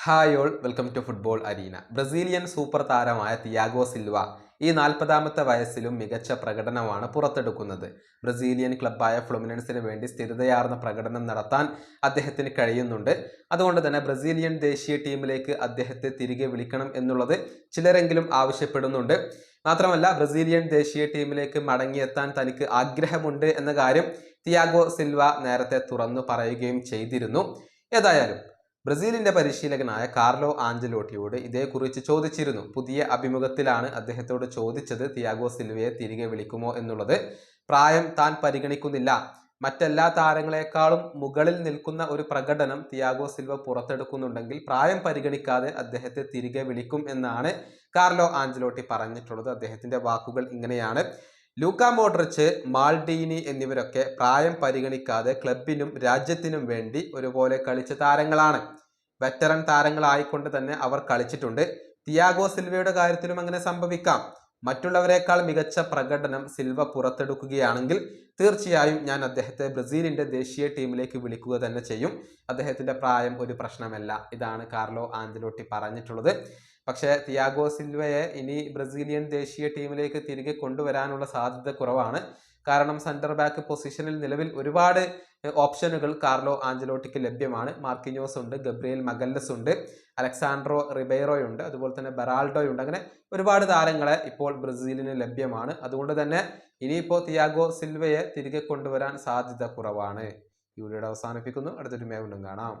Hi all welcome to football arena. Brazilian super താരമായ Thiago Silva ഈ 40ാമത്തെ വയസ്സിലും മികച്ച പ്രകടനമാണ് പുറത്തെടുക്കുന്നത്. ബ്രസീലിയൻ ക്ലബ്ബായ ഫ്ലുമിനൻസിന് വേണ്ടി സ്ഥിരതയാർന്ന പ്രകടനം നടത്താൻ അദ്ദേഹത്തിന് കഴിയുന്നുണ്ട്. അതുകൊണ്ട് തന്നെ ബ്രസീലിയൻ ദേശീയ ടീമിലേക്ക് അദ്ദേഹത്തെ തിരികെ വിളിക്കണം എന്നുള്ളത് ചിലരെങ്കിലും ആവശ്യപ്പെടുന്നുണ്ട്. മാത്രമല്ല ബ്രസീലിയൻ ദേശീയ ടീമിലേക്ക് മടങ്ങിയെത്താൻ തനിക്ക് ആഗ്രഹമുണ്ട് എന്ന കാര്യം തിയാഗോ സിൽവ നേരത്തെ തുറന്നു പറയുകയും ചെയ്തിരുന്നു. ഏതായാലും ബ്രസീലിന്റെ പരിശീലകനായ കാർലോ ആഞ്ചലോട്ടിയോട് ഇതേക്കുറിച്ച് ചോദിച്ചിരുന്നു. പുതിയ അഭിമുഖത്തിലാണ് അദ്ദേഹത്തോട് ചോദിച്ചത് തിയാഗോ സിൽവയെ തിരികെ വിളിക്കുമോ എന്നുള്ളത്. പ്രായം താൻ പരിഗണിക്കുന്നില്ല, മറ്റെല്ലാ താരങ്ങളെക്കാളും മുകളിൽ നിൽക്കുന്ന ഒരു പ്രകടനം തിയാഗോ സിൽവ പുറത്തെടുക്കുന്നുണ്ടെങ്കിൽ പ്രായം പരിഗണിക്കാതെ അദ്ദേഹത്തെ തിരികെ വിളിക്കും എന്നാണ് കാർലോ ആഞ്ചലോട്ടി പറഞ്ഞിട്ടുള്ളത്. അദ്ദേഹത്തിന്റെ വാക്കുകൾ ഇങ്ങനെയാണ്: ലൂക്ക മോഡ്രിച്ച്, മാൾഡീനി എന്നിവരൊക്കെ പ്രായം പരിഗണിക്കാതെ ക്ലബിനും രാജ്യത്തിനും വേണ്ടി ഒരുപോലെ കളിച്ച താരങ്ങളാണ്. വെറ്ററൻ താരങ്ങളായിക്കൊണ്ട് തന്നെ അവർ കളിച്ചിട്ടുണ്ട്. തിയാഗോ സിൽവയുടെ കാര്യത്തിലും അങ്ങനെ സംഭവിക്കാം. മറ്റുള്ളവരെക്കാൾ മികച്ച പ്രകടനം സിൽവ പുറത്തെടുക്കുകയാണെങ്കിൽ തീർച്ചയായും ഞാൻ അദ്ദേഹത്തെ ബ്രസീലിന്റെ ദേശീയ ടീമിലേക്ക് വിളിക്കുക തന്നെ ചെയ്യും. അദ്ദേഹത്തിന്റെ പ്രായം ഒരു പ്രശ്നമല്ല. ഇതാണ് കാർലോ ആഞ്ചലോട്ടി പറഞ്ഞിട്ടുള്ളത്. പക്ഷേ തിയാഗോ സിൽവയെ ഇനി ബ്രസീലിയൻ ദേശീയ ടീമിലേക്ക് തിരികെ കൊണ്ടുവരാനുള്ള സാധ്യത കുറവാണ്. കാരണം സെന്റർ ബാക്ക് പൊസിഷനിൽ നിലവിൽ ഒരുപാട് ഓപ്ഷനുകൾ കാർലോ ആഞ്ചലോട്ടിക്ക് ലഭ്യമാണ്. മാർക്കിഞ്ഞോസ് ഉണ്ട്, ഗബ്രിയേൽ മഗല്ലസ് ഉണ്ട്, അലക്സാൻഡ്രോ റിബൈറോയുണ്ട്, അതുപോലെ തന്നെ ബെറാൾഡോയുണ്ട്. അങ്ങനെ ഒരുപാട് താരങ്ങളെ ഇപ്പോൾ ബ്രസീലിന് ലഭ്യമാണ്. അതുകൊണ്ട് തന്നെ ഇനിയിപ്പോൾ തിയാഗോ സിൽവയെ തിരികെ കൊണ്ടുവരാൻ സാധ്യത കുറവാണ്. ഈ വീഡിയോ അവസാനിപ്പിക്കുന്നു. അടുത്തൊരു വീണ്ടും കാണാം.